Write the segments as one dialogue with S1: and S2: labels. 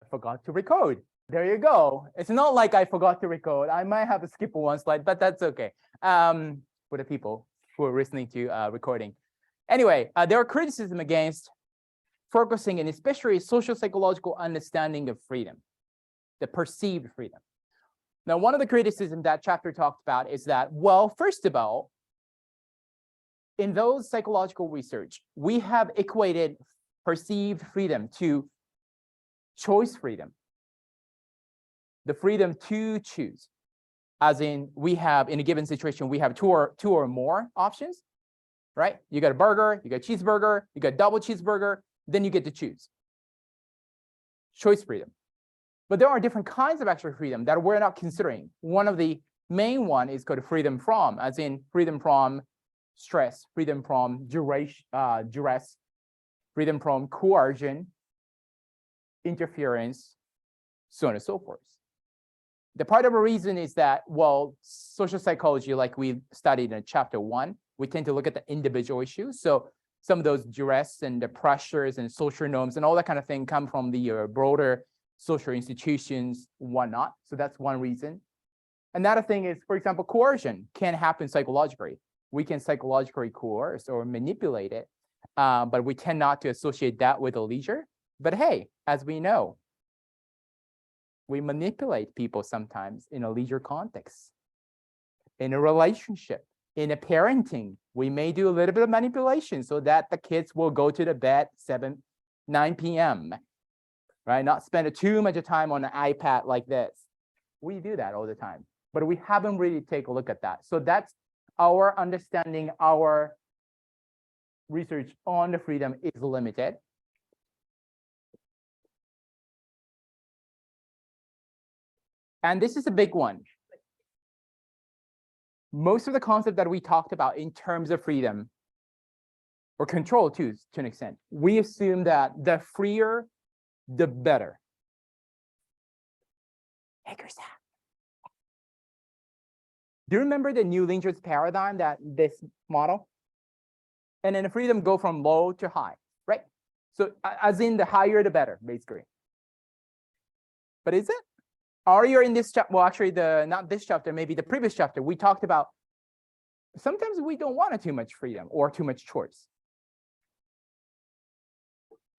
S1: forgot to record. There you go. It's not like I forgot to record. I might have to skip one slide, but that's okay. For the people who are listening to recording. Anyway, there are criticism against focusing on especially social psychological understanding of freedom, the perceived freedom. Now, one of the criticisms that chapter talked about is that, well, first of all, in those psychological research, we have equated perceived freedom to choice freedom, the freedom to choose. As in, we have, in a given situation, we have two or more options, right? You got a burger, you got a cheeseburger, you got a double cheeseburger, then you get to choose. Choice freedom. But there are different kinds of actual freedom that we're not considering. One of the main one is called freedom from, as in freedom from stress, freedom from duress, freedom from coercion, interference, so on and so forth. The part of the reason is that, well, social psychology, like we studied in chapter 1, we tend to look at the individual issues. So some of those duress and the pressures and social norms and all that kind of thing come from the broader social institutions, whatnot. So that's one reason. Another thing is, for example, coercion can happen psychologically. We can psychologically coerce or manipulate it, but we tend not to associate that with a leisure. But hey, as we know, we manipulate people sometimes in a leisure context. In a relationship, in a parenting, we may do a little bit of manipulation so that the kids will go to the bed 9 p.m., right? Not spend too much time on an iPad like this. We do that all the time, but we haven't really taken a look at that. So that's our understanding, our research on the freedom is limited. And this is a big one. Most of the concept that we talked about in terms of freedom or control too, to an extent, we assume that the freer, the better. Do you remember the New Lynch's paradigm, that this model? And then the freedom go from low to high, right? So as in the higher, the better, basically. But is it? Earlier in this chapter, well, actually, not this chapter, maybe the previous chapter, we talked about sometimes we don't want too much freedom or too much choice.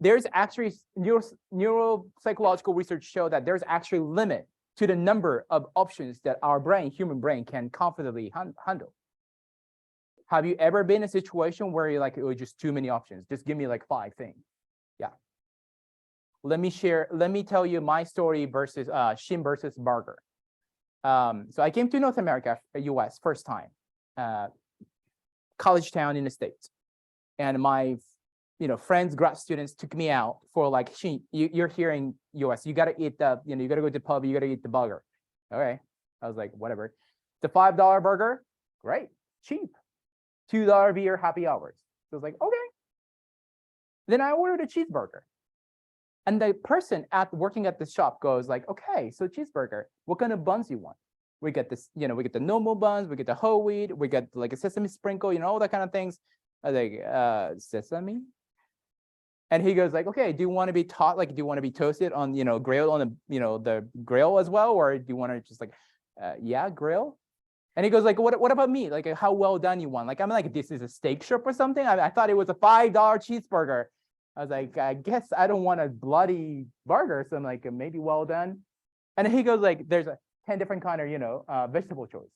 S1: There's actually neuropsychological research show that there's actually a limit to the number of options that our brain, human brain, can confidently handle. Have you ever been in a situation where you're like, oh, just too many options? Just give me like 5 things. Yeah. Let me tell you my story versus Shin versus burger. So I came to North America, US, first time, college town in the States. And my friends, grad students took me out for like, Shin, you're here in US, you gotta eat the, you gotta go to the pub, you gotta eat the burger. Okay. I was like, whatever. The $5 burger, great, cheap. $2 beer, happy hours. So I was like, okay. Then I ordered a cheeseburger. And the person working at the shop goes like, okay, so cheeseburger, what kind of buns you want? We get this, we get the normal buns, we get the whole wheat, we get like a sesame sprinkle, all that kind of things. I was like, sesame? And he goes like, okay, do you want to be taught, like, do you want to be toasted on, grilled on the, the grill as well? Or do you want to just like, yeah, grill? And he goes like, what about me? Like, how well done you want? Like, I'm like, this is a steak shop or something? I thought it was a $5 cheeseburger. I was like, I guess I don't want a bloody burger. So I'm like, maybe well done. And he goes like, there's 10 different kind of, vegetable choice.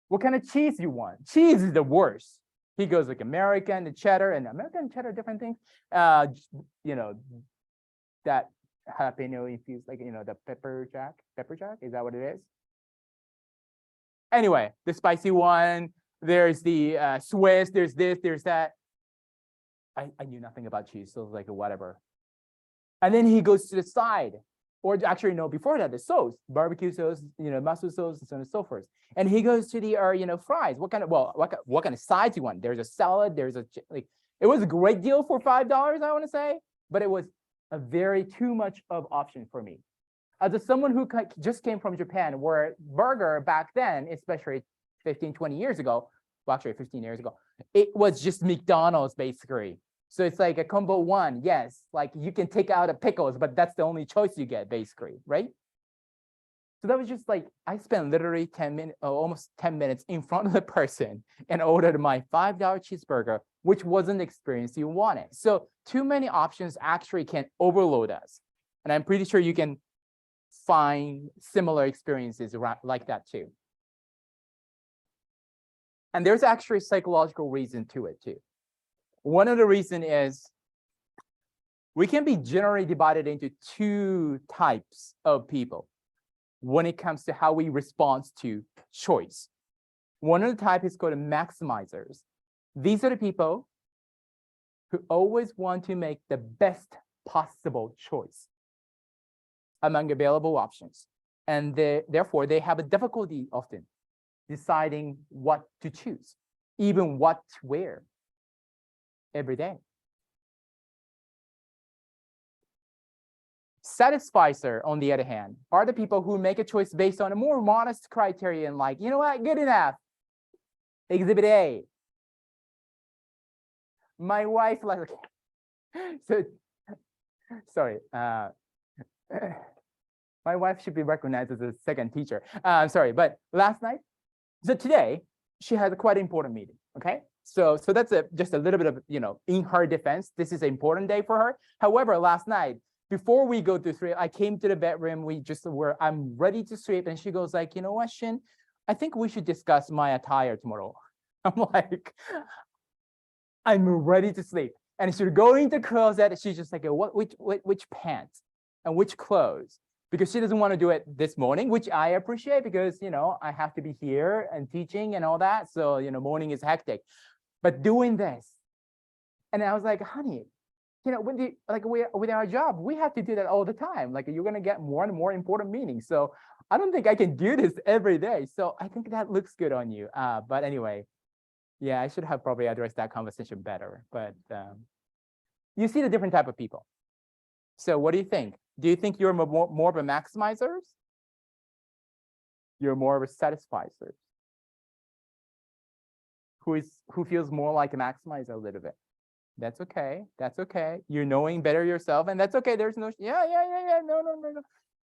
S1: What kind of cheese you want? Cheese is the worst. He goes like American, the cheddar, and American and cheddar, different things. That jalapeno infused, like, the pepper jack, is that what it is? Anyway, the spicy one, there's the Swiss, there's this, there's that. I knew nothing about cheese, so it was like, whatever. And then he goes to the side, or actually, no, before that, the sauce, barbecue sauce, mustard sauce, and so on and so forth. And he goes to the, fries. What kind of sides you want? There's a salad, there's a, like, it was a great deal for $5, I want to say, but it was a very too much of option for me. As someone who just came from Japan, where burger back then, especially 15, 20 years ago, well, actually 15 years ago, it was just McDonald's basically. So it's like a combo one. Yes, like you can take out the pickles, but that's the only choice you get, basically, right? So that was just like, I spent literally 10 minutes, almost 10 minutes in front of the person and ordered my $5 cheeseburger, which wasn't the experience you wanted. So too many options actually can overload us. And I'm pretty sure you can find similar experiences around like that too. And there's actually a psychological reason to it too. One of the reasons is we can be generally divided into two types of people when it comes to how we respond to choice. One of the type is called maximizers. These are the people who always want to make the best possible choice among available options. And therefore, they have a difficulty often deciding what to choose, even what to wear every day. Satisficer, on the other hand, are the people who make a choice based on a more modest criterion, like, you know what, good enough. Exhibit A. My wife, like, so, sorry. My wife should be recognized as a second teacher. I'm sorry, but last night, so today, she has a quite important meeting, okay? So that's just a little bit of, in her defense, this is an important day for her. However, last night, before we go to sleep, I came to the bedroom, I'm ready to sleep, and she goes like, you know what, Shin, I think we should discuss my attire tomorrow. I'm like, I'm ready to sleep. And she's going to closet, she's just like, which pants and which clothes? Because she doesn't want to do it this morning, which I appreciate because, I have to be here and teaching and all that. So, morning is hectic. But doing this, and I was like, honey, with our job, we have to do that all the time. Like, you're going to get more and more important meetings. So I don't think I can do this every day. So I think that looks good on you. But anyway, yeah, I should have probably addressed that conversation better. But you see the different type of people. So what do you think? Do you think you're more of a maximizer? You're more of a satisficer? Who feels more like a maximizer a little bit? That's okay. That's okay. You're knowing better yourself, and that's okay. There's no no.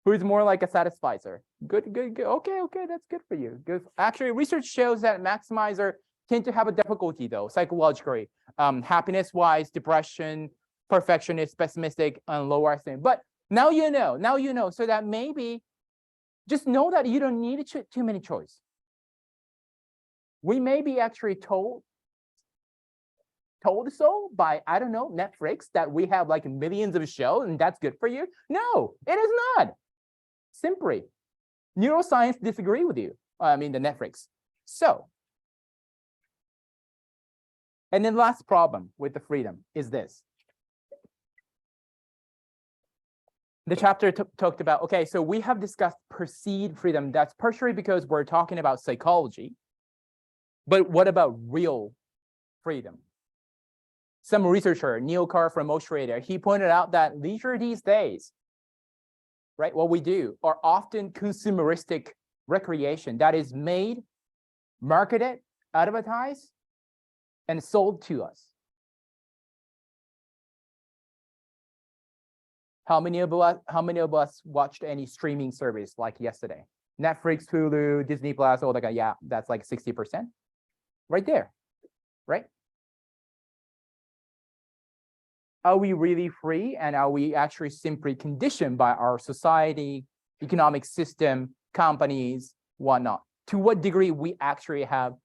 S1: Who's more like a satisficer? Good. Okay, that's good for you. Good. Actually, research shows that maximizer tend to have a difficulty though, psychologically, happiness-wise, depression, perfectionist, pessimistic, and low estimate. But now you know, so that maybe just know that you don't need too many choice. We may be actually told so by, I don't know, Netflix, that we have like millions of shows and that's good for you. No, it is not. Simply, neuroscience disagree with you. I mean, the Netflix. So, and then last problem with the freedom is this. The chapter talked about, okay, so we have discussed perceived freedom. That's partially because we're talking about psychology. But what about real freedom? Some researcher, Neil Carr from Australia, he pointed out that leisure these days, right, what we do are often consumeristic recreation that is made, marketed, advertised, and sold to us. How many of us watched any streaming service like yesterday? Netflix, Hulu, Disney Plus, all that. Yeah, that's like 60%. Right there, right? Are we really free, and are we actually simply conditioned by our society, economic system, companies, whatnot? To what degree we actually have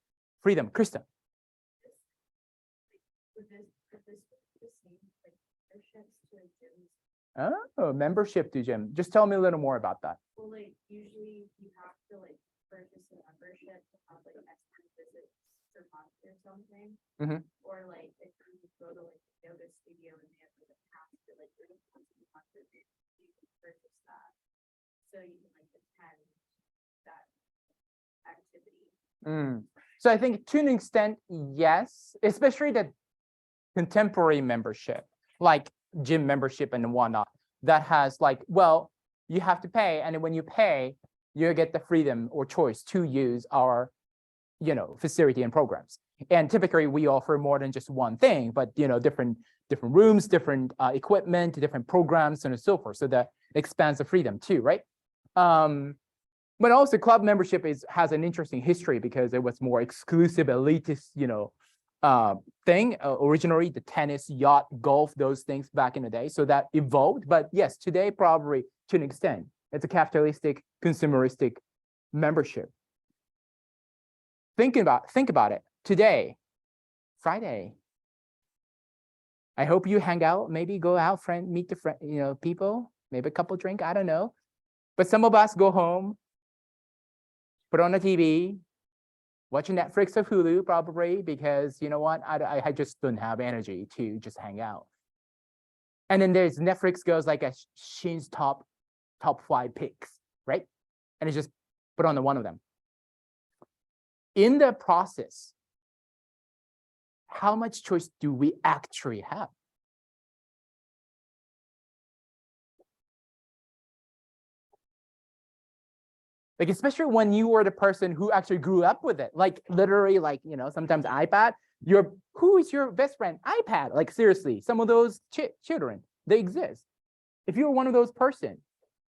S1: freedom? Krista. Oh, membership to gym. Just tell me a little more about that.
S2: Well, like usually you have to like purchase a membership to have like X visits per month or something.
S1: Mm-hmm.
S2: Or like if you go to like a yoga studio and they have like a pass for like 3 months, you can purchase that. So you can like attend that activity.
S1: So I think to an extent, yes, especially the contemporary membership, like gym membership and whatnot, that has like, well, you have to pay, and when you pay, you get the freedom or choice to use our, facility and programs. And typically we offer more than just one thing, but different different rooms, different equipment, different programs, and so forth. So that expands the freedom too, right? But also club membership has an interesting history because it was more exclusive, elitist, thing. Originally, the tennis, yacht, golf, those things back in the day. So that evolved. But yes, today probably to an extent, it's a capitalistic, consumeristic membership. Think about it. Today, Friday. I hope you hang out, maybe go out, meet the people, maybe a couple drink, I don't know. But some of us go home, put on the TV, watching Netflix or Hulu probably, because you know what, I just don't have energy to just hang out. And then there's Netflix goes like a Shin's top 5 picks, right? And it's just put on one of them. In the process, how much choice do we actually have? Like, especially when you were the person who actually grew up with it, like literally, like, sometimes iPad, who is your best friend? iPad, like seriously, some of those children, they exist. If you're one of those person,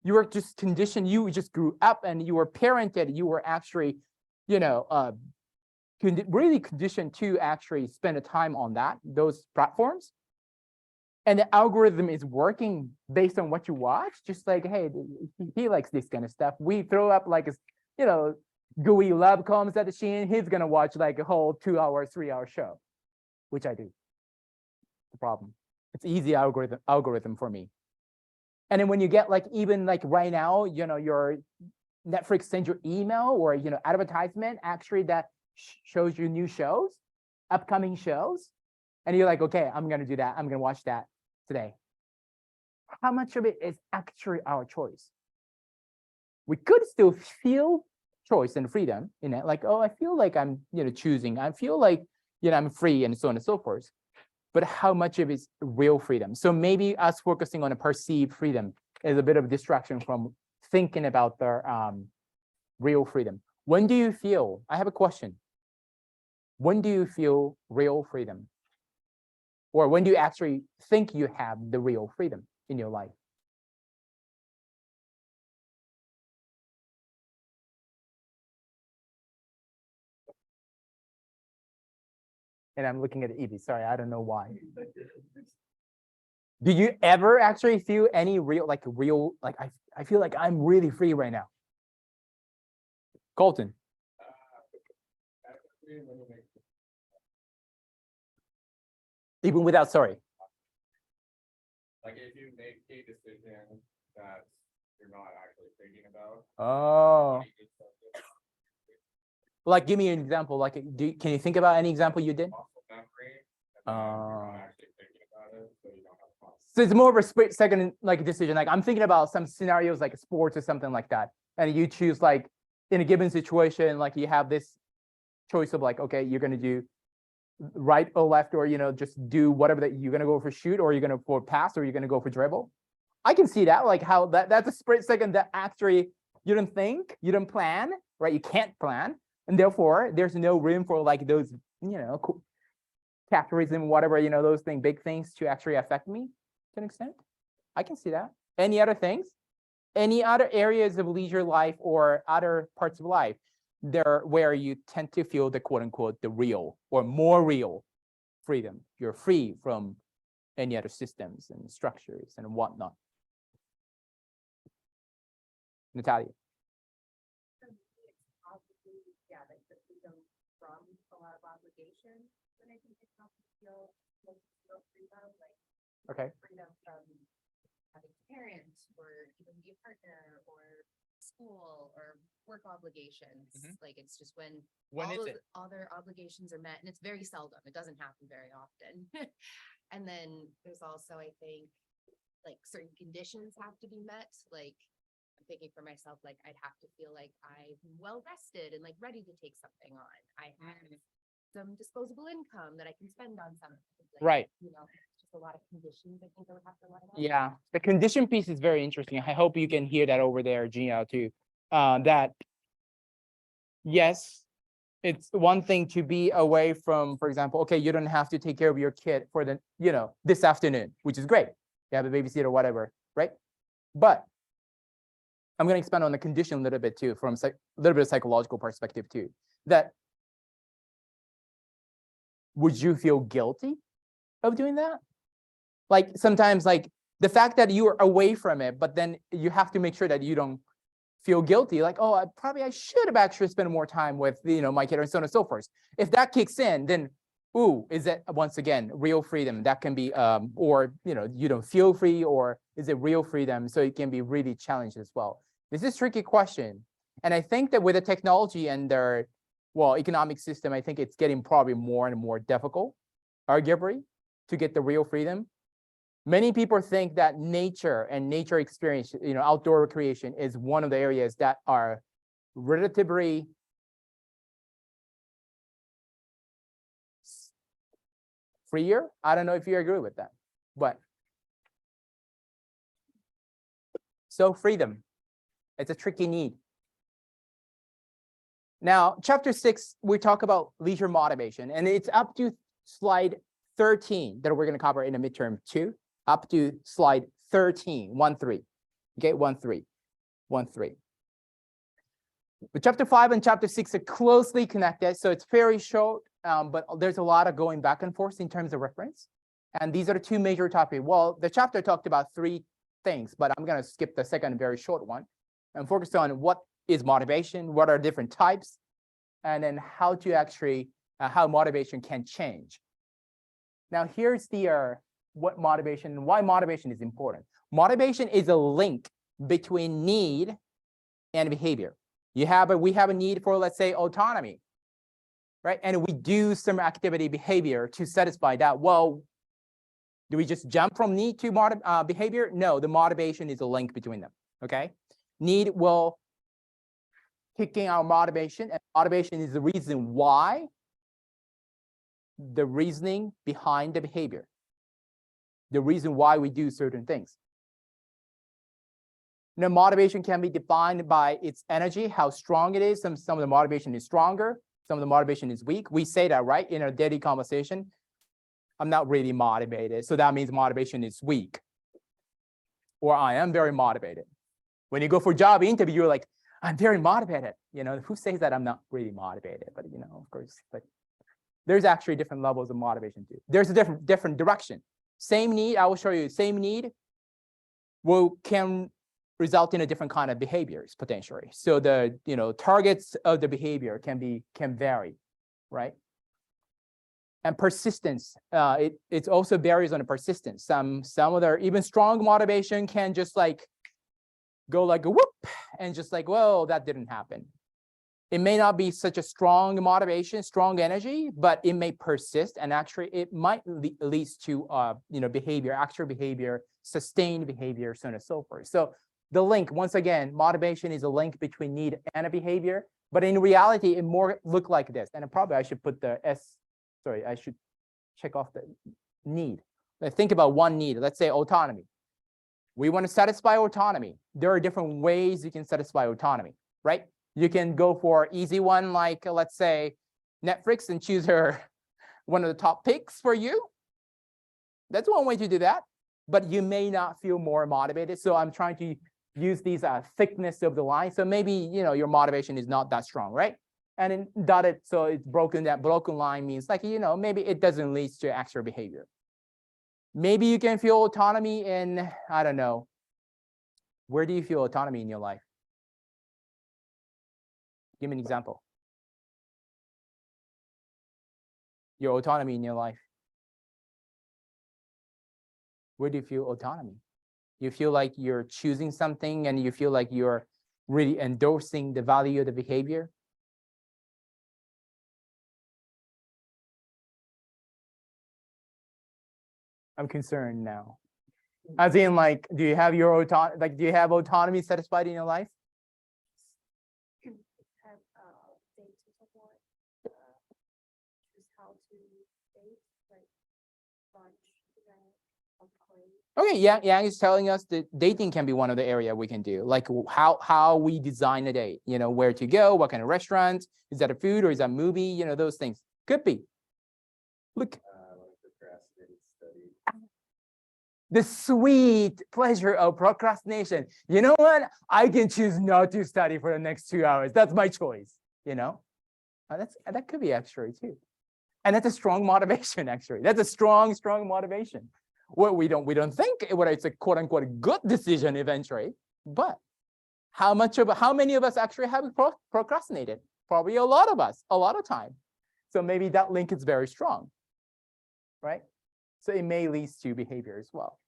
S1: you were just conditioned, you just grew up and you were parented, you were actually, really conditioned to actually spend a time on those platforms. And the algorithm is working based on what you watch, just like, hey, he likes this kind of stuff. We throw up like, gooey love comes at the Shin, he's gonna watch like a whole 2 hour, 3 hour show, which I do. The problem, it's easy algorithm for me. And then when you get like, even like right now, your Netflix sends you email or, advertisement actually that shows you new shows, upcoming shows. And you're like, okay, I'm gonna do that. I'm gonna watch that today. How much of it is actually our choice? We could still feel choice and freedom in it. Like, oh, I feel like I'm, choosing. I feel like, I'm free and so on and so forth. But how much of it is real freedom? So maybe us focusing on a perceived freedom is a bit of a distraction from thinking about the real freedom. When do you feel, I have a question. When do you feel real freedom? Or when do you actually think you have the real freedom in your life? And I'm looking at Evie, sorry, I don't know why. Do you ever actually feel any real, like I feel like I'm really free right now? Colton. Even without sorry.
S3: Like if you make a decision that you're not actually thinking about.
S1: Oh. Like, give me an example. Like, can you think about any example you did? So it's more of a split second like decision. Like I'm thinking about some scenarios like sports or something like that, and you choose like in a given situation, like you have this choice of like, okay, you're gonna do right or left, or just do whatever that you're gonna go for shoot, or you're gonna for pass, or you're gonna go for dribble. I can see that, like how that's a split second that actually you don't think, you don't plan, right? You can't plan, and therefore there's no room for like those, capitalism, whatever, those things, big things to actually affect me to an extent. I can see that. Any other things? Any other areas of leisure life or other parts of life there where you tend to feel the quote unquote the real or more real freedom? You're free from any other systems and structures and whatnot. Natalia.
S2: Yeah, like the freedom from a lot of obligation, but I think it helps feel freedom, like
S1: Okay.
S2: freedom from having parents or even be a partner or school or work obligations. Like it's just when all
S1: is
S2: those
S1: it?
S2: other obligations are met, and it's very seldom. It doesn't happen very often. And then there's also, I think, like certain conditions have to be met. Like I'm thinking for myself, like I'd have to feel like I'm well rested and like ready to take something on. I have some disposable income that I can spend on something. Like,
S1: Right.
S2: It's just a lot of conditions I think I would have to let out.
S1: Yeah, the condition piece is very interesting. I hope you can hear that over there, Gina, too. That yes, it's one thing to be away from, for example, okay, you don't have to take care of your kid for the, this afternoon, which is great. You have a babysitter or whatever, right? But I'm going to expand on the condition a little bit too, from a little bit of psychological perspective too, that would you feel guilty of doing that? Like sometimes like the fact that you are away from it, but then you have to make sure that you don't feel guilty, like, oh, I should have actually spent more time with, my kid and so on and so forth. If that kicks in, then, ooh, is it once again, real freedom? That can be, or, you don't feel free, or is it real freedom? So it can be really challenged as well. This is a tricky question. And I think that with the technology and their, economic system, I think it's getting probably more and more difficult, arguably, to get the real freedom. Many people think that nature and nature experience, outdoor recreation is one of the areas that are relatively freer. I don't know if you agree with that, but so freedom, it's a tricky need. Now, chapter 6, we talk about leisure motivation, and it's up to slide 13 that we're going to cover in the midterm 2. Up to slide 13, 1-3. Okay, 1-3, 1-3. But chapter 5 and chapter 6 are closely connected, so it's very short, but there's a lot of going back and forth in terms of reference. And these are the two major topics. Well, the chapter talked about 3 things, but I'm going to skip the second very short one and focus on what is motivation, what are different types, and then how to actually, how motivation can change. Now, here's the what motivation and why motivation is important. Motivation is a link between need and behavior. We have a need for, let's say, autonomy, right? And we do some activity behavior to satisfy that. Well, do we just jump from need to behavior? No, the motivation is a link between them, okay? Need will kick in our motivation, and motivation is the reason why, the reasoning behind the behavior. The reason why we do certain things. Now, motivation can be defined by its energy, how strong it is. Some of the motivation is stronger, some of the motivation is weak. We say that, right, in our daily conversation. I'm not really motivated, so that means motivation is weak. Or I am very motivated. When you go for a job interview, you're like, I'm very motivated. Who says that I'm not really motivated? But of course, but there's actually different levels of motivation too. There's a different direction. Same need, I will show you, same need can result in a different kind of behaviors potentially. So the targets of the behavior can vary, right? And persistence, it also varies on the persistence. Some of their even strong motivation can just like go like a whoop and just like, whoa, that didn't happen. It may not be such a strong motivation, strong energy, but it may persist, and actually it might lead to behavior, actual behavior, sustained behavior, so on and so forth. So the link, once again, motivation is a link between need and a behavior, but in reality, it more look like this. And probably I should put the I should check off the need. Let's think about one need. Let's say autonomy. We want to satisfy autonomy. There are different ways you can satisfy autonomy, right? You can go for easy one, like let's say Netflix, and choose one of the top picks for you. That's one way to do that, but you may not feel more motivated. So I'm trying to use these thickness of the line. So maybe your motivation is not that strong, right? And then dotted, so it's broken. That broken line means like maybe it doesn't lead to actual behavior. Maybe you can feel autonomy in, I don't know. Where do you feel autonomy in your life? Give me an example. Your autonomy in your life. Where do you feel autonomy? You feel like you're choosing something and you feel like you're really endorsing the value of the behavior? I'm concerned now. As in, like, do you have your autonomy? Like, do you have autonomy satisfied in your life?
S2: Have things to support, choose how to bake, like lunch, upgrade,
S1: Okay, Yang is telling us that dating can be one of the area we can do, like how we design a date, where to go, what kind of restaurant, is that a food or is that a movie, those things. Could be. Look, the sweet pleasure of procrastination. You know what? I can choose not to study for the next 2 hours. That's my choice, that could be actually too. And that's a strong motivation, actually. That's a strong motivation. Well, we don't think whether it's a quote unquote good decision eventually, but how many of us actually have procrastinated? Probably a lot of us, a lot of time. So maybe that link is very strong, right? So it may lead to behavior as well.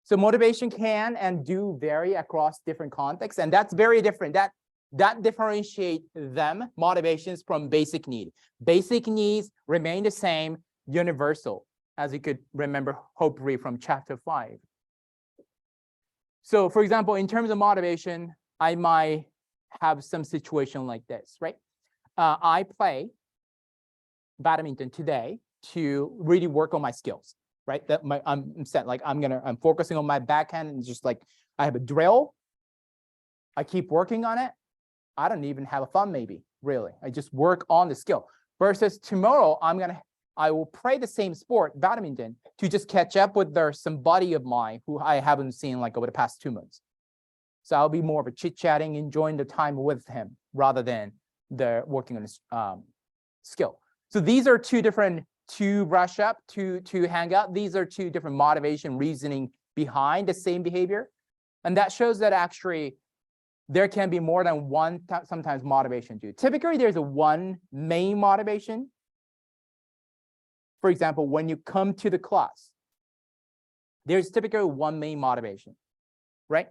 S1: So motivation can and do vary across different contexts, and that's very different. That differentiate them, motivations, from basic need. Basic needs remain the same, universal, as you could remember, hopefully from chapter 5. So for example, in terms of motivation, I might have some situation like this, right? I play badminton today to really work on my skills, right? I'm set, like I'm focusing on my backhand, and just like I have a drill. I keep working on it. I don't even have a fun, maybe, really. I just work on the skill. Versus tomorrow, I will play the same sport, badminton, to just catch up with some buddy of mine who I haven't seen like over the past 2 months. So I'll be more of a chit-chatting, enjoying the time with him rather than the working on the skill. So these are two different, to brush up, to hang out. These are two different motivation reasoning behind the same behavior. And that shows that actually there can be more than one sometimes motivation too. Typically, there's one main motivation. For example, when you come to the class, there's typically one main motivation, right?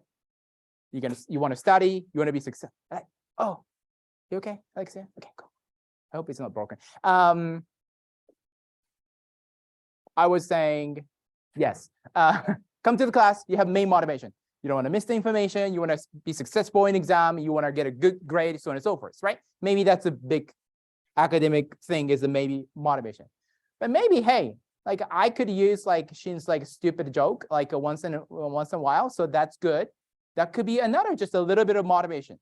S1: You want to study, you want to be successful. Like, oh, you okay, Alexia? Okay, cool. I hope it's not broken. I was saying, yes, come to the class, you have main motivation. You don't want to miss the information. You want to be successful in exam. You want to get a good grade, so on and so forth, right? Maybe that's a big academic thing, is a maybe motivation. But maybe, hey, like I could use like Shin's like stupid joke like once in a while, so that's good. That could be another, just a little bit of motivation.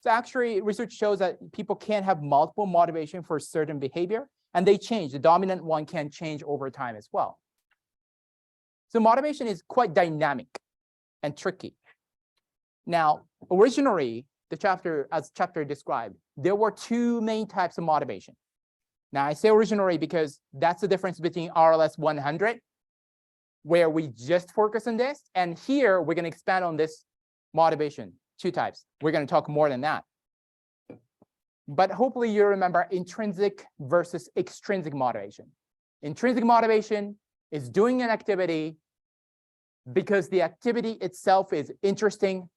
S1: So actually, research shows that people can have multiple motivation for certain behavior, and they change. The dominant one can change over time as well. So motivation is quite dynamic and tricky. Now, originally, as chapter described, there were 2 main types of motivation. Now, I say originally because that's the difference between RLS 100, where we just focus on this, and here we're going to expand on this motivation, 2 types. We're going to talk more than that. But hopefully you remember intrinsic versus extrinsic motivation. Intrinsic motivation is doing an activity because the activity itself is interesting,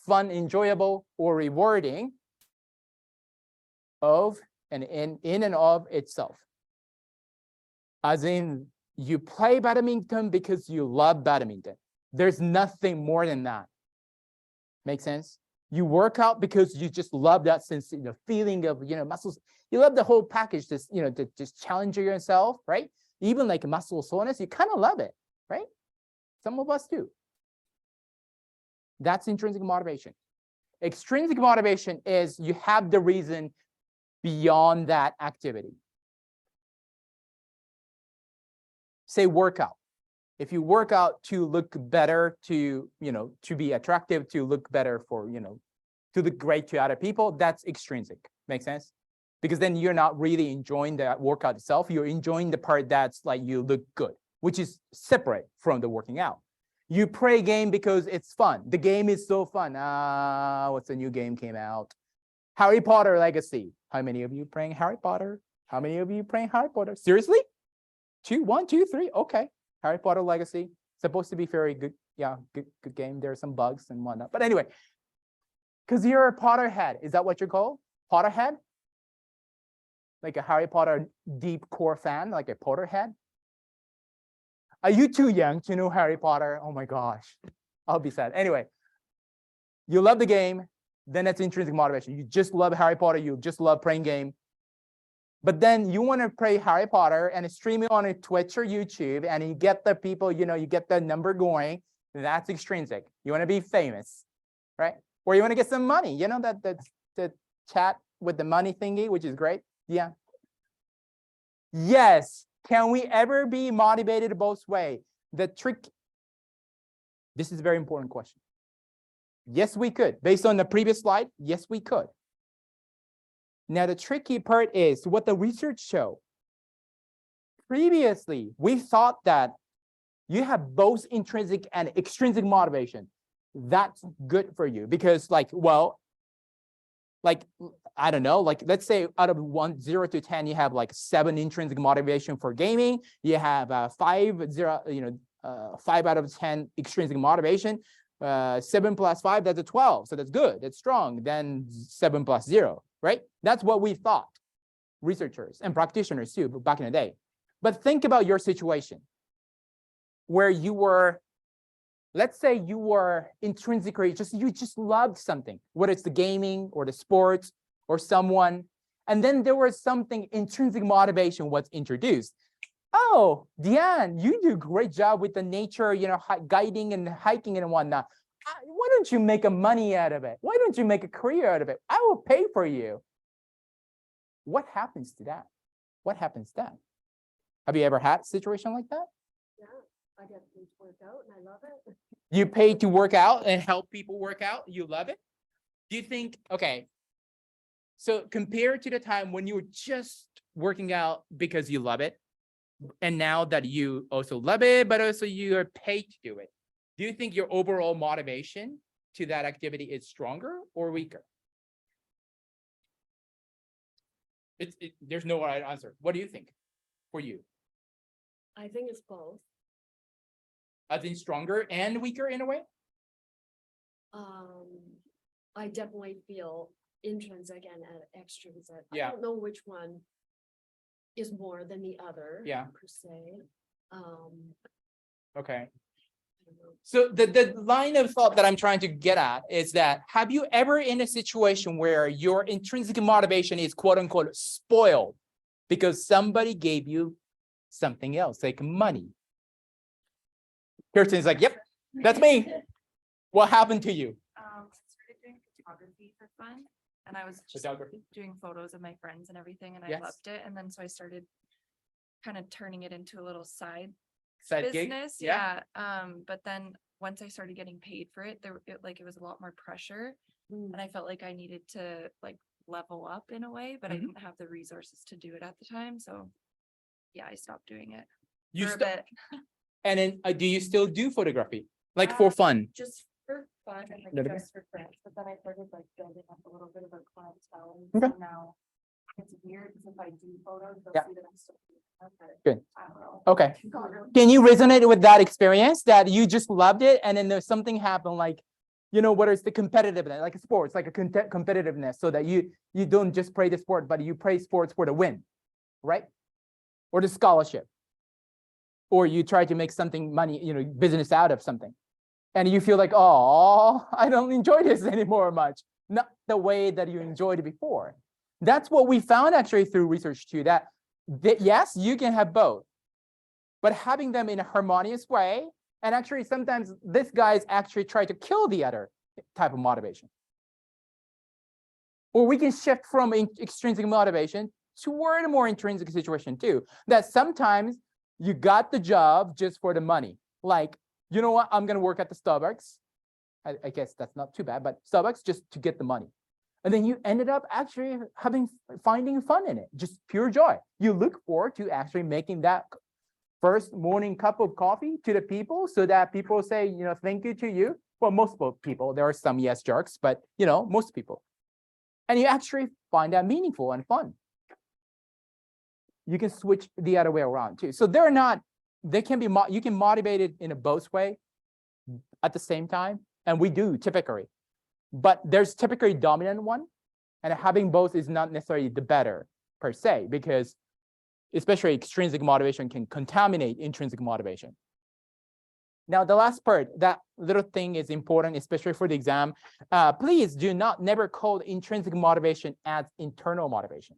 S1: fun, enjoyable, or rewarding of and in and of itself. As in, you play badminton because you love badminton. There's nothing more than that. Make sense? You work out because you just love that sense, feeling of, muscles. You love the whole package, just, to just challenge yourself, right? Even like muscle soreness, you kind of love it, right? Some of us do. That's intrinsic motivation. Extrinsic motivation is you have the reason beyond that activity. Say workout. If you work out to look better, to be attractive, to look better for, to look great to other people, that's extrinsic. Make sense? Because then you're not really enjoying the workout itself. You're enjoying the part that's like you look good, which is separate from the working out. You play game because it's fun. The game is so fun. What's the new game came out? Harry Potter Legacy. How many of you playing Harry Potter? How many of you playing Harry Potter? Seriously? 1, 2, 3. Okay. Harry Potter Legacy. Supposed to be very good. Yeah, good game. There are some bugs and whatnot. But anyway, because you're a Potterhead. Is that what you're called? Potterhead? Like a Harry Potter deep core fan, like a Potterhead? Are you too young to know Harry Potter? Oh my gosh, I'll be sad. Anyway, you love the game, then that's intrinsic motivation. You just love Harry Potter. You just love playing game. But then you want to play Harry Potter and stream it on a Twitch or YouTube, and you get the people, you get the number going. That's extrinsic. You want to be famous, right? Or you want to get some money. The chat with the money thingy, which is great. Yeah. Yes. Can we ever be motivated both ways? The trick. This is a very important question. Yes, we could. Based on the previous slide, yes, we could. Now, the tricky part is what the research showed. Previously, we thought that you have both intrinsic and extrinsic motivation. That's good for you because, I don't know, let's say out of 0 to 10, you have 7 intrinsic motivation for gaming. You have 5 out of 10 extrinsic motivation. 7 plus 5, that's a 12. So that's good. That's strong. Then 7 plus 0, right? That's what we thought, researchers and practitioners too, back in the day. But think about your situation where you were, let's say you were intrinsically, you just loved something, whether it's the gaming or the sports or someone. And then there was something intrinsic motivation was introduced. Oh, Diane, you do a great job with the nature, guiding and hiking and whatnot. Why don't you make a money out of it? Why don't you make a career out of it? I will pay for you. What happens to that? What happens then? Have you ever had a situation like that?
S2: Yeah, I get paid to work out and I love it.
S1: You pay to work out and help people work out. You love it. Do you think, okay, so compared to the time when you were just working out because you love it, and now that you also love it, but also you are paid to do it, do you think your overall motivation to that activity is stronger or weaker? There's no right answer. What do you think for you?
S2: I think it's both.
S1: I think stronger and weaker in a way?
S2: I definitely feel intrinsic and extrinsic.
S1: Yeah.
S2: I don't know which one is more than the other.
S1: Yeah.
S2: Per se.
S1: Okay. So the line of thought that I'm trying to get at is that, have you ever in a situation where your intrinsic motivation is quote unquote spoiled because somebody gave you something else, like money? Kirsten's like, yep, that's me. What happened to you?
S4: I started doing photography for fun, and I was just
S1: Photography?
S4: doing photos of my friends and everything, and I
S1: Yes.
S4: loved it. And then so I started kind of turning it into a little side
S1: Side gig?
S4: business.
S1: Yeah.
S4: But then once I started getting paid for it, it was a lot more pressure, and I felt like I needed to level up in a way, but I
S1: Mhm.
S4: didn't have the resources to do it at the time. So yeah, I stopped doing it
S1: You
S4: for a
S1: st-
S4: bit.
S1: and then do you still do photography? Like for fun?
S4: Just for fun and
S1: Little bit.
S4: just for friends. But then I started building up a little bit of a clientele. And
S1: Okay.
S4: so now it's weird because if I do photos, they'll
S1: Yeah.
S4: see that I'm still doing them, but
S1: Good.
S4: I don't know.
S1: Okay.
S4: Not really.
S1: Can you resonate with that experience that you just loved it and then there's something happened, whether it's the competitiveness, like sports, like a competitiveness, so that you don't just play the sport, but you play sports for the win, right? Or the scholarship, or you try to make something money, business out of something, and you feel like, oh, I don't enjoy this anymore much, not the way that you enjoyed it before. That's what we found actually through research too, that yes, you can have both, but having them in a harmonious way. And actually, sometimes this guy's actually try to kill the other type of motivation. Or we can shift from extrinsic motivation toward a more intrinsic situation too. That sometimes you got the job just for the money. Like, you know what? I'm going to work at the Starbucks. I guess that's not too bad, but Starbucks just to get the money. And then you ended up actually finding fun in it, just pure joy. You look forward to actually making that first morning cup of coffee to the people so that people say, thank you to you. Well, most people, there are some yes jerks, but most people. And you actually find that meaningful and fun. You can switch the other way around too. So you can motivate it in a both way at the same time. And we do typically, but there's typically dominant one, and having both is not necessarily the better per se, because especially extrinsic motivation can contaminate intrinsic motivation. Now, the last part, that little thing is important, especially for the exam. Please do never call intrinsic motivation as internal motivation.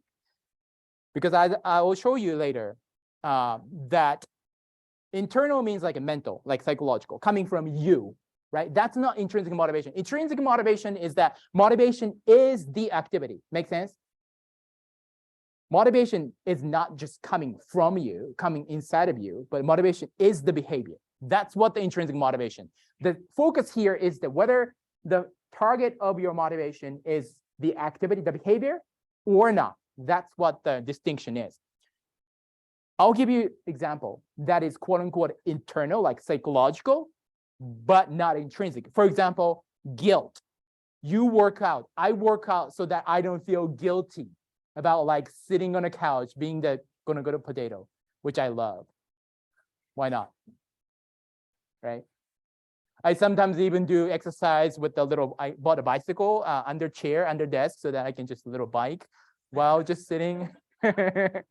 S1: Because I will show you later that internal means like a mental, like psychological, coming from you, right? That's not intrinsic motivation. Intrinsic motivation is that motivation is the activity. Make sense? Motivation is not just coming from you, coming inside of you, but motivation is the behavior. That's what the intrinsic motivation. The focus here is that whether the target of your motivation is the activity, the behavior, or not. That's what the distinction is. I'll give you example that is quote unquote internal, like psychological, but not intrinsic. For example, guilt. You work out. I work out so that I don't feel guilty about like sitting on a couch, being the gonna go to potato, which I love. Why not? Right? I sometimes even do exercise with the little, I bought a bicycle under chair, under desk, so that I can just little bike while just sitting. And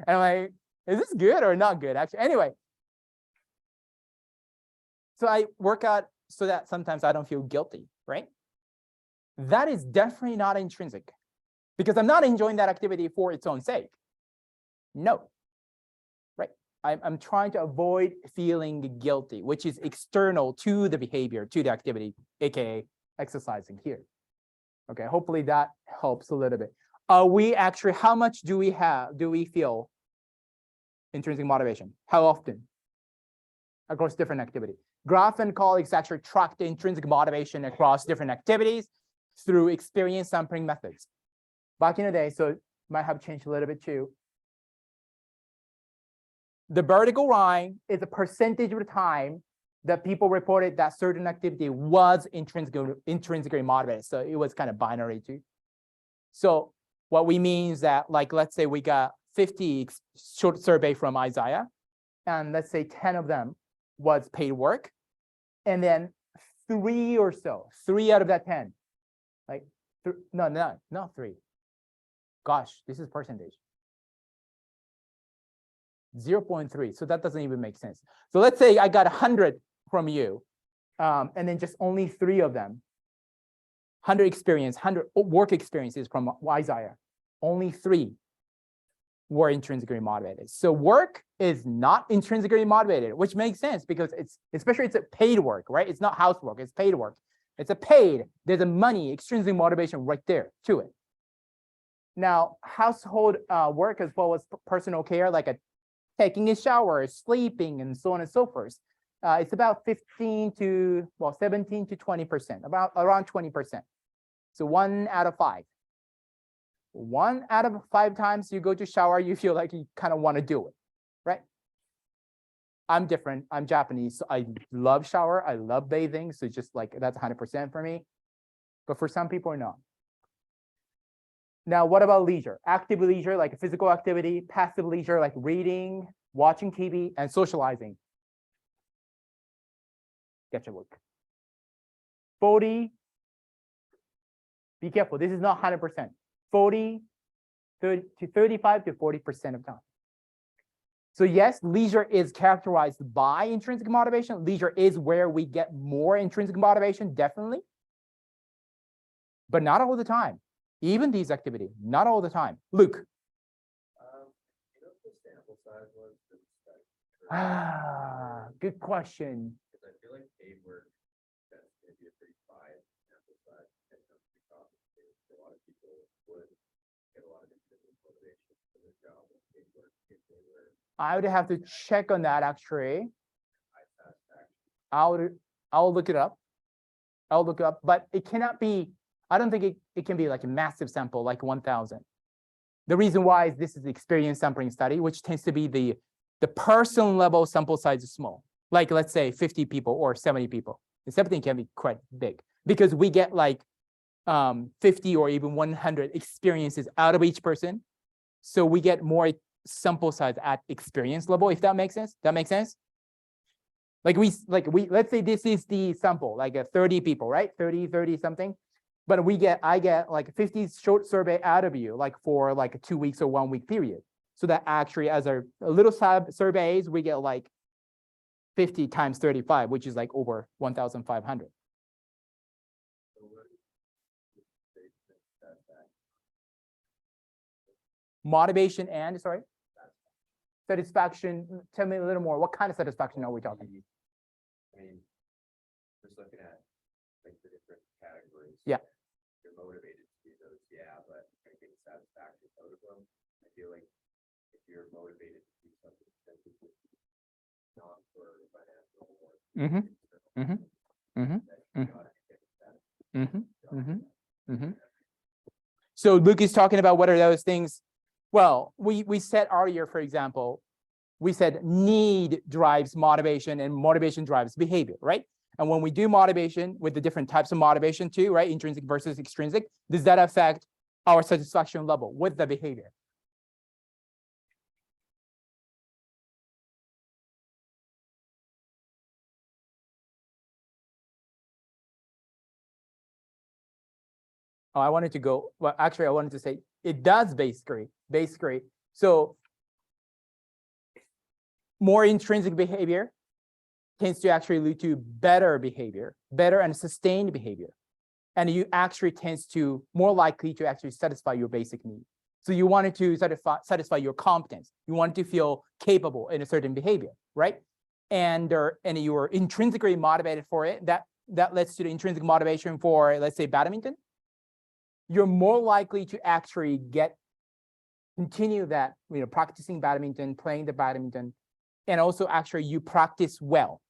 S1: I'm like, is this good or not good? Actually, anyway. So I work out so that sometimes I don't feel guilty, right? That is definitely not intrinsic because I'm not enjoying that activity for its own sake. No, right? I'm trying to avoid feeling guilty, which is external to the behavior, to the activity, aka exercising here. Okay, hopefully that helps a little bit. We actually, how much do we feel intrinsic motivation? How often? Across different activities. Graf and colleagues actually tracked the intrinsic motivation across different activities through experience sampling methods. Back in the day, so it might have changed a little bit too. The vertical line is a percentage of the time that people reported that certain activity was intrinsically motivated. So it was kind of binary too. So what we mean is that, like, let's say we got 50 short survey from Isaiah, and let's say 10 of them was paid work, and then 3 or so, 3 out of that 10, like, not 3. Gosh, this is percentage. 0.3, so that doesn't even make sense. So let's say I got 100 from you, and then just only 3 of them, 100 experience, 100 work experiences from Isaiah, only 3 were intrinsically motivated. So work is not intrinsically motivated, which makes sense because it's a paid work, right? It's not housework, it's paid work. It's a paid, there's a money, extrinsic motivation right there to it. Now, household work as well as personal care, like taking a shower, sleeping, and so on and so forth. It's about 17 to 20%, around 20%. So 1 out of 5. 1 out of 5 times you go to shower, you feel like you kind of want to do it, right? I'm different. I'm Japanese. So I love shower. I love bathing. So just like that's 100% for me. But for some people, not. Now, what about leisure? Active leisure, like physical activity, passive leisure, like reading, watching TV, and socializing. Get your look. 40. Be careful. This is not 100%. 40, 30 to 35 to 40% of time. So yes, leisure is characterized by intrinsic motivation. Leisure is where we get more intrinsic motivation, definitely. But not all the time. Even these activities, not all the time. Luke.
S3: You know what the sample size was for the study?
S1: Good question.
S3: Because I feel like paid work, that's maybe a pretty high sample size. And a lot of people would get a lot of intrinsic motivation for their job with paid work if they were
S1: I would have to check on that actually.
S3: high satisfaction.
S1: I'll look it up. I'll look it up, but it cannot be, I don't think it can be like a massive sample, like 1,000. The reason why is this is the experience sampling study, which tends to be the person level sample size is small. Like let's say 50 people or 70 people. The 70 can be quite big because we get like 50 or even 100 experiences out of each person. So we get more sample size at experience level, if that makes sense. That makes sense? Like we let's say this is the sample, like a 30 people, right? 30 something. But I get like 50 short survey out of you, like for like a 2 weeks or 1 week period. So that actually as a little surveys, we get like 50 times 35, which is like over 1,500. Motivation and, sorry? Satisfaction. Tell me a little more. What kind of satisfaction are we talking?
S3: I mean, just looking at like the different categories.
S1: Yeah.
S3: You're motivated to do those, yeah, but I think satisfaction out of them. I feel like if you're motivated to do something, then it's not for financial or
S1: Mm-hmm. Mm-hmm. Mm-hmm.
S3: you gotta get that.
S1: Mm-hmm. Mm-hmm. Mm-hmm. So Luke is talking about what are those things. Well, we said earlier, for example, we said need drives motivation and motivation drives behavior, right? And when we do motivation with the different types of motivation too, right? Intrinsic versus extrinsic, does that affect our satisfaction level with the behavior? Oh, I wanted to go, well, actually, I wanted to say it does basically. So more intrinsic behavior tends to actually lead to better behavior, better and sustained behavior. And you actually tends to more likely to actually satisfy your basic need. So you wanted to satisfy your competence. You want to feel capable in a certain behavior, right? And you are intrinsically motivated for it. That leads to the intrinsic motivation for, let's say, badminton. You're more likely to actually continue that, practicing badminton, playing the badminton, and also actually you practice well.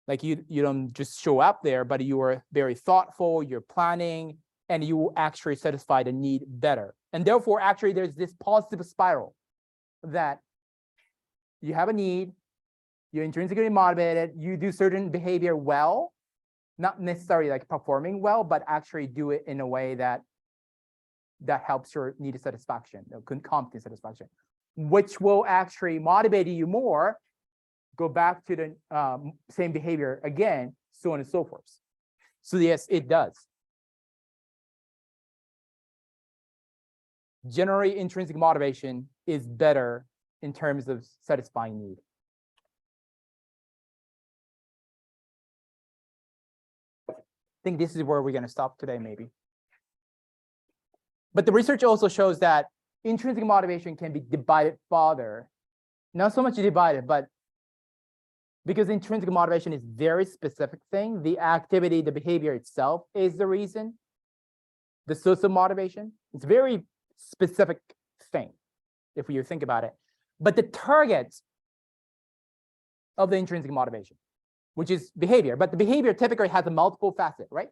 S1: Like you don't just show up there, but you are very thoughtful, you're planning, and you will actually satisfy the need better. And therefore, actually, there's this positive spiral that you have a need, you're intrinsically motivated, you do certain behavior well, not necessarily like performing well, but actually do it in a way that helps your needed satisfaction, competence satisfaction, which will actually motivate you more, go back to the same behavior again, so on and so forth. So yes, it does. Generally, intrinsic motivation is better in terms of satisfying need. I think this is where we're going to stop today, maybe. But the research also shows that intrinsic motivation can be divided further. Not so much divided, but because intrinsic motivation is very specific thing, the activity, the behavior itself is the reason. The social motivation, it's very specific thing, if you think about it. But the target of the intrinsic motivation, which is behavior, but the behavior typically has a multiple facet, right?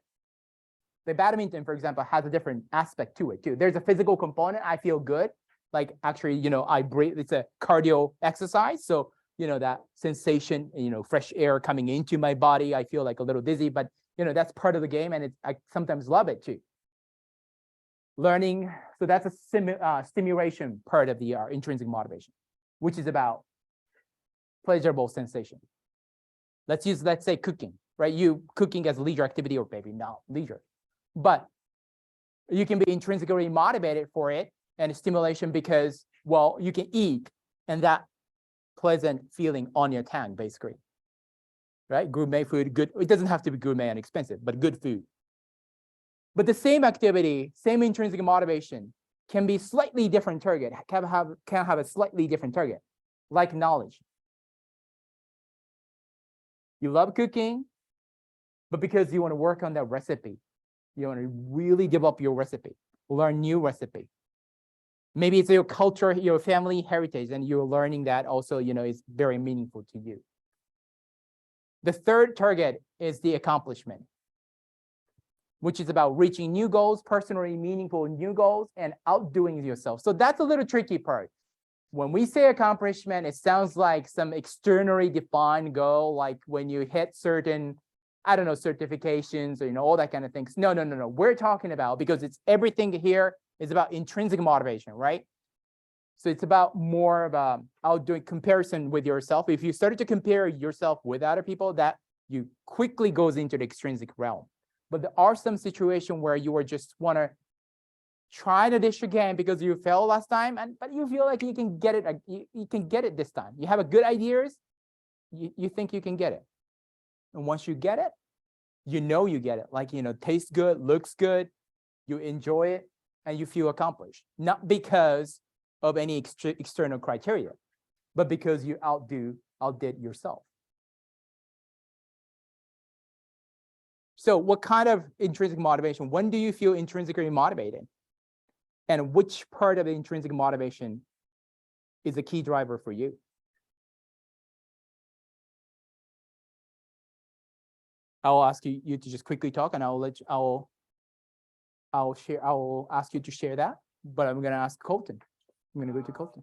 S1: The badminton, for example, has a different aspect to it too. There's a physical component. I feel good. Like actually, I breathe. It's a cardio exercise. So, that sensation, fresh air coming into my body. I feel like a little dizzy, but that's part of the game. And I sometimes love it too. Learning. So that's a stimulation part of the intrinsic motivation, which is about pleasurable sensation. Let's say cooking, right? You cooking as leisure activity or maybe not leisure. But you can be intrinsically motivated for it and stimulation because, well, you can eat and that pleasant feeling on your tongue, basically, right? Gourmet food, good. It doesn't have to be gourmet and expensive, but good food. But the same activity, same intrinsic motivation can be slightly different target, can have a slightly different target, like knowledge. You love cooking, but because you want to work on that recipe, you want to really develop your recipe, learn new recipe. Maybe it's your culture, your family heritage, and you're learning that also, is very meaningful to you. The third target is the accomplishment, which is about reaching new goals, personally meaningful new goals, and outdoing yourself. So that's a little tricky part. When we say accomplishment, it sounds like some externally defined goal, like when you hit certain, I don't know, certifications or, all that kind of things. No. We're talking about, because it's everything here is about intrinsic motivation, right? So it's about more of a outdoing comparison with yourself. If you started to compare yourself with other people, that you quickly goes into the extrinsic realm. But there are some situations where you are just want to try the dish again because you failed last time, but you feel like you can get it. You can get it this time. You have a good ideas. You think you can get it. And once you get it, you get it. Like, tastes good, looks good, you enjoy it, and you feel accomplished. Not because of any external criteria, but because you outdid yourself. So what kind of intrinsic motivation? When do you feel intrinsically motivated? And which part of the intrinsic motivation is a key driver for you? I'll ask you to just quickly talk, and I'll ask you to share that, but I'm gonna ask Colton. I'm gonna go to Colton.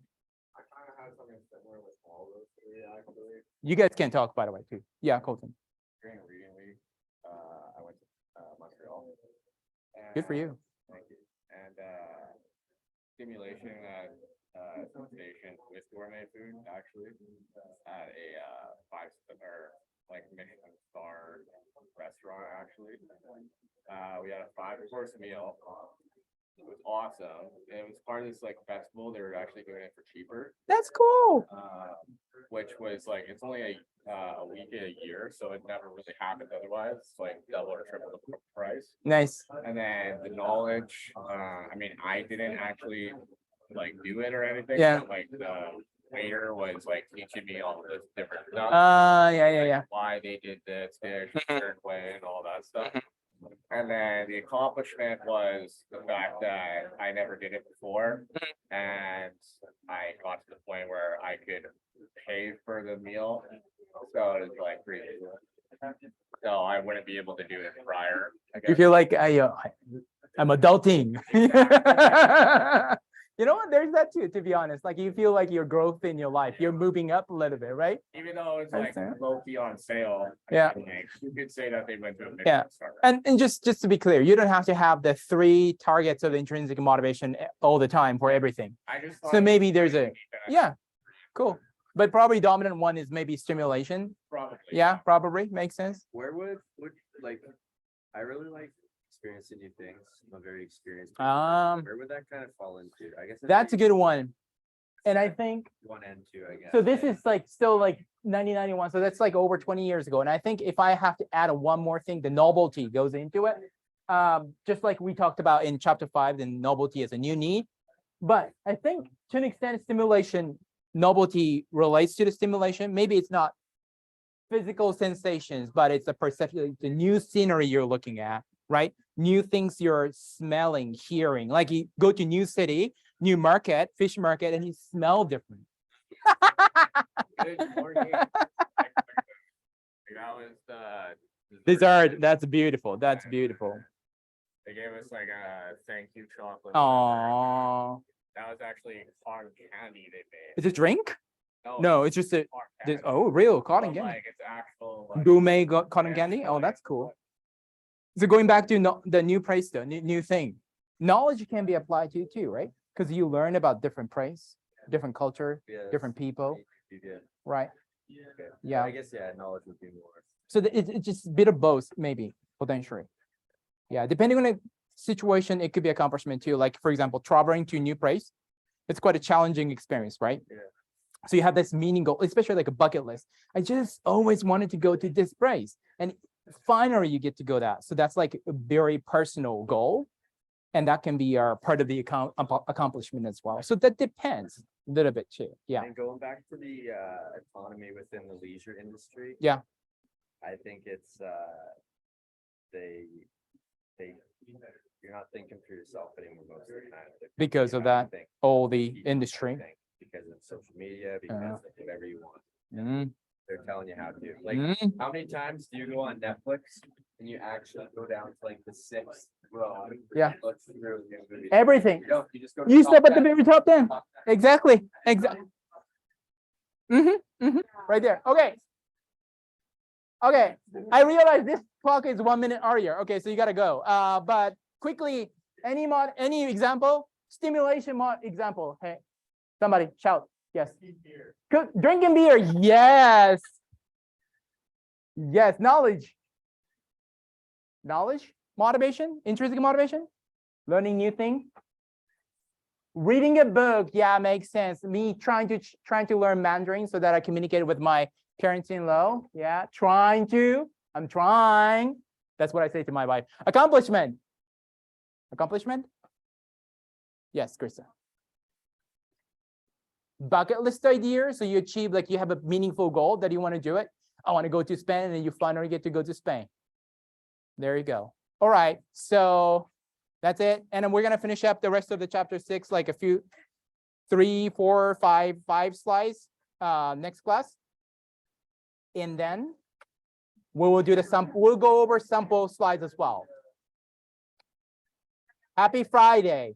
S3: I kind of had something similar with all those three, actually.
S1: You guys can talk, by the way, too. Yeah, Colton.
S3: During a reading week, I went to Montreal.
S1: Good for you.
S3: Thank you. And stimulation at sensation with gourmet food, actually, at a 5-star like Michelin star restaurant. Actually, we had a 5-course meal. It was awesome. It was part of this like festival. They were actually doing it for cheaper,
S1: That's cool.
S3: which was like it's only a week a year, so it never really happened otherwise. It's like double or triple the price.
S1: Nice.
S3: And then the knowledge, I mean, I didn't actually like do it or anything.
S1: Yeah.
S3: But, like the waiter was like teaching me all this different stuff.
S1: Yeah.
S3: Why they did this their certain way and all that stuff. And then the accomplishment was the fact that I never did it before. And I got to the point where I could pay for the meal. So it was like pretty cool. So I wouldn't be able to do it prior. I
S1: You
S3: guess.
S1: feel like I'm adulting. You know what? There's that too, to be honest. Like you feel like your growth in your life, you're moving up a little bit, right?
S3: Even though it's like
S1: Understand.
S3: low key on sale.
S1: Yeah.
S3: You could say that they went to a big
S1: Yeah.
S3: start.
S1: And just to be clear, you don't have to have the 3 targets of intrinsic motivation all the time for everything.
S3: I just
S1: So
S3: thought it
S1: maybe
S3: was
S1: there's
S3: pretty
S1: a,
S3: neat that I-
S1: yeah, cool. But probably dominant one is maybe stimulation.
S3: Probably.
S1: Yeah, probably makes sense.
S5: Where would like I really like experiencing new things. I'm a very experienced. Where would that kind of fall into? I guess
S1: That's a good one. And I think,
S5: 1 and 2, I guess.
S1: so this is like still like 1991. So that's like over 20 years ago. And I think if I have to add one more thing, the novelty goes into it. Just like we talked about in chapter 5, the novelty is a new need. But I think to an extent, stimulation, novelty relates to the stimulation. Maybe it's not physical sensations, but it's a perception, the new scenery you're looking at, right? New things you're smelling, hearing. Like you go to new city, new market, fish market, and you smell different.
S3: Good morning. That was the
S1: Dessert, that's beautiful. That's beautiful.
S3: They gave us like a thank you chocolate.
S1: Oh,
S3: That was actually cotton candy they made.
S1: it's a drink? No, it's just a,
S3: cotton candy.
S1: oh, real cotton
S3: But,
S1: candy.
S3: like it's actual like,
S1: Gourmet cotton
S3: yeah,
S1: candy? Oh,
S3: like,
S1: that's cool. So going back to the new praise, the new thing, knowledge can be applied to too, right? Because you learn about different praise, different culture,
S5: Yes.
S1: different people,
S5: Yeah.
S1: right?
S5: Okay.
S1: Yeah.
S5: I guess knowledge would be more.
S1: So it's just a bit of both, maybe potentially. Yeah, depending on the situation, it could be accomplishment too. Like for example, traveling to a new place, it's quite a challenging experience, right?
S5: Yeah.
S1: So you have this meaning goal, especially like a bucket list. I just always wanted to go to this place, and finally you get to go that. So that's like a very personal goal, and that can be part of the accomplishment as well. So that depends a little bit too. Yeah.
S5: And going back to the autonomy within the leisure industry.
S1: Yeah.
S5: I think it's they you're not thinking for yourself anymore most of the time. They're
S1: Because
S5: thinking
S1: of
S5: about
S1: that,
S5: things,
S1: all the
S5: people
S1: industry.
S5: think, because of social media, because
S1: Uh-huh.
S5: of whatever you want.
S1: Mm,
S5: They're telling you how to. Like,
S1: mm.
S5: how many times do you go on Netflix and you actually go down to like the 6th row?
S1: Yeah.
S5: Look through the movie.
S1: Everything.
S5: You don't, you just go. to
S1: You
S5: the top
S1: step at the
S5: 10.
S1: very top 10.
S5: Top 10.
S1: Exactly. Exactly. Right there. Okay. Okay. I realize this clock is 1 minute earlier. Okay, so you gotta go. But quickly, any example? Stimulation example. Hey, somebody shout. Yes. Drinking beer. Yes. Yes. Knowledge. Knowledge. Motivation. Intrinsic motivation. Learning new thing. Reading a book, yeah, makes sense. Me trying to learn Mandarin so that I communicate with my parents-in-law. Yeah, I'm trying. That's what I say to my wife. Accomplishment. Accomplishment? Yes, Krista. bucket list idea. So you achieve, like, you have a meaningful goal that you want to do it. I want to go to Spain, and then you finally get to go to Spain. There you go. All right, so that's it. And then we're gonna finish up the rest of the chapter 6, like a few, 3, 4, 5 slides next class. And then we will do the sample. We'll go over sample slides as well. Happy Friday.